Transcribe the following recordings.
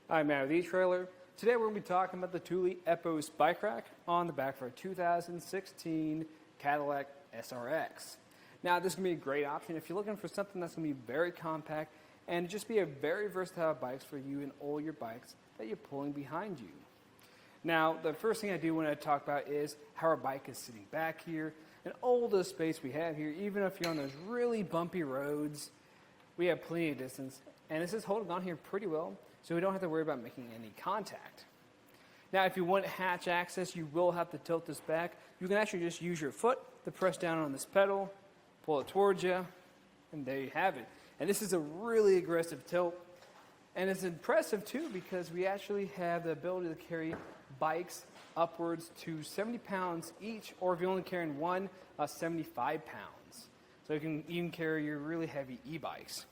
I'm Matt with eTrailer. Today we're going to be talking about the Thule Epos bike rack on the back for a 2016 Cadillac SRX. Now this is going to be a great option if you're looking for something that's going to be very compact and just be a very versatile bike for you and all your bikes that you're pulling behind you. Now the first thing I do want to talk about is how our bike is sitting back here and all the space we have here. Even if you're on those really bumpy roads, we have plenty of distance, and this is holding on here pretty well, so we don't have to worry about making any contact. Now, if you want hatch access, you will have to tilt this back. You can actually just use your foot to press down on this pedal, pull it towards you, and there you have it. And this is a really aggressive tilt, and it's impressive too because we actually have the ability to carry bikes upwards to 70 pounds each, or if you're only carrying one, 75 pounds. So you can even carry your really heavy e-bikes.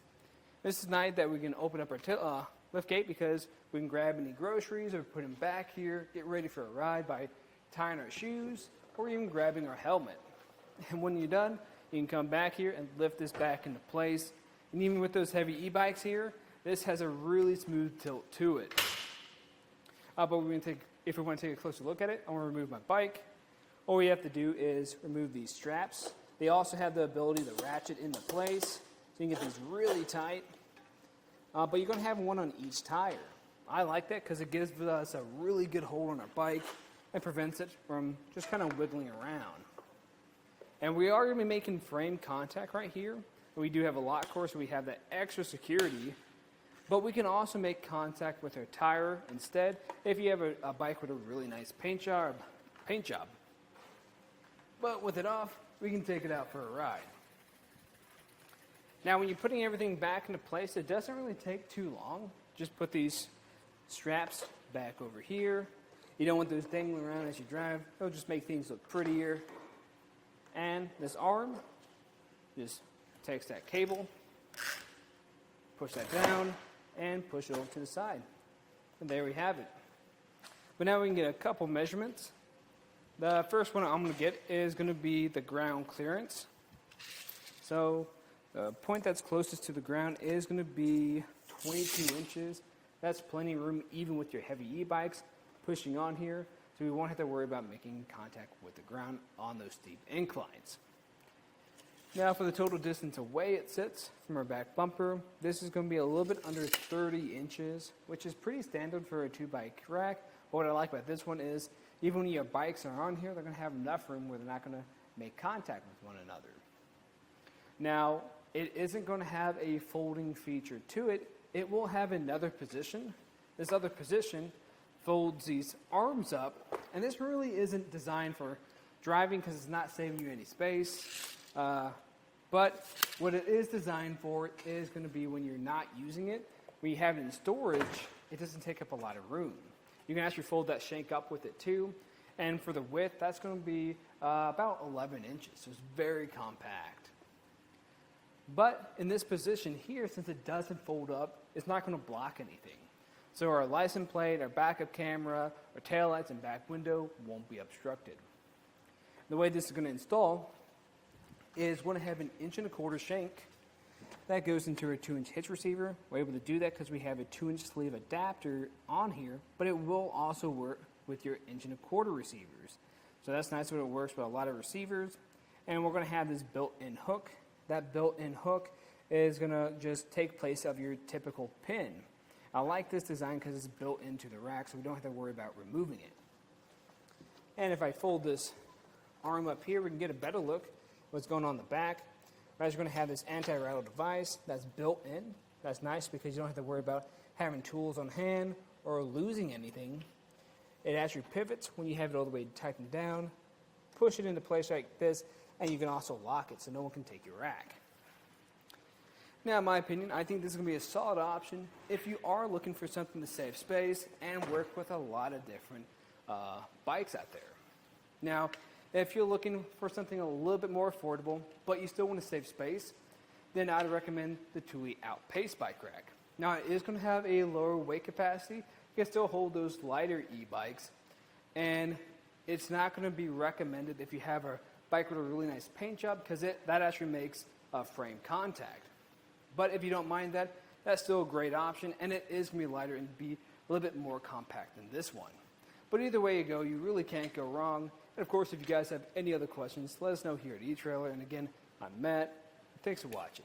This is nice that we can open up our lift gate because we can grab any groceries or put them back here, get ready for a ride by tying our shoes or even grabbing our helmet. And when you're done, you can come back here and lift this back into place. And even with those heavy e-bikes here, this has a really smooth tilt to it. But if we want to take a closer look at it, I want to remove my bike. All we have to do is remove these straps. They also have the ability to ratchet into place, so you can get these really tight. But you're going to have one on each tire. I like that because it gives us a really good hold on our bike and prevents it from just kind of wiggling around. And we are going to be making frame contact right here. We do have a lock core, so we have that extra security. But we can also make contact with our tire instead if you have a bike with a really nice paint job. But with it off, we can take it out for a ride. Now when you're putting everything back into place, it doesn't really take too long. Just put these straps back over here. You don't want those dangling around as you drive. It'll just make things look prettier. And this arm just takes that cable, push that down, and push it over to the side. And there we have it. But now we can get a couple measurements. The first one I'm going to get is going to be the ground clearance. So the point that's closest to the ground is going to be 22 inches. That's plenty of room even with your heavy e-bikes pushing on here, so we won't have to worry about making contact with the ground on those steep inclines. Now for the total distance away it sits from our back bumper, this is going to be a little bit under 30 inches, which is pretty standard for a 2-bike rack. But what I like about this one is even when your bikes are on here, they're going to have enough room where they're not going to make contact with one another. Now, it isn't going to have a folding feature to it. It will have another position. This other position folds these arms up, and this really isn't designed for driving because it's not saving you any space. But what it is designed for is going to be when you're not using it. When you have it in storage, it doesn't take up a lot of room. You can actually fold that shank up with it too. And for the width, that's going to be about 11 inches, so it's very compact. But in this position here, since it doesn't fold up, it's not going to block anything. So our license plate, our backup camera, our taillights and back window won't be obstructed. The way this is going to install is we're going to have an 1.25" shank that goes into a 2-inch hitch receiver. We're able to do that because we have a 2-inch sleeve adapter on here, but it will also work with your 1.25" receivers. So that's nice when it works with a lot of receivers. And we're going to have this built-in hook. That built-in hook is going to just take place of your typical pin. I like this design because it's built into the rack, so we don't have to worry about removing it. And if I fold this arm up here, we can get a better look at what's going on the back. We're going to have this anti-rattle device that's built in. That's nice because you don't have to worry about having tools on hand or losing anything. It actually pivots when you have it all the way tightened down. Push it into place like this, and you can also lock it so no one can take your rack. Now, in my opinion, I think this is going to be a solid option if you are looking for something to save space and work with a lot of different bikes out there. Now, if you're looking for something a little bit more affordable, but you still want to save space, then I'd recommend the Thule Outpace Bike Rack. Now, it is going to have a lower weight capacity. You can still hold those lighter e-bikes, and it's not going to be recommended if you have a bike with a really nice paint job because that actually makes frame contact. But if you don't mind that, that's still a great option, and it is going to be lighter and be a little bit more compact than this one. But either way you go, you really can't go wrong. And of course, if you guys have any other questions, let us know here at eTrailer. And again, I'm Matt. Thanks for watching.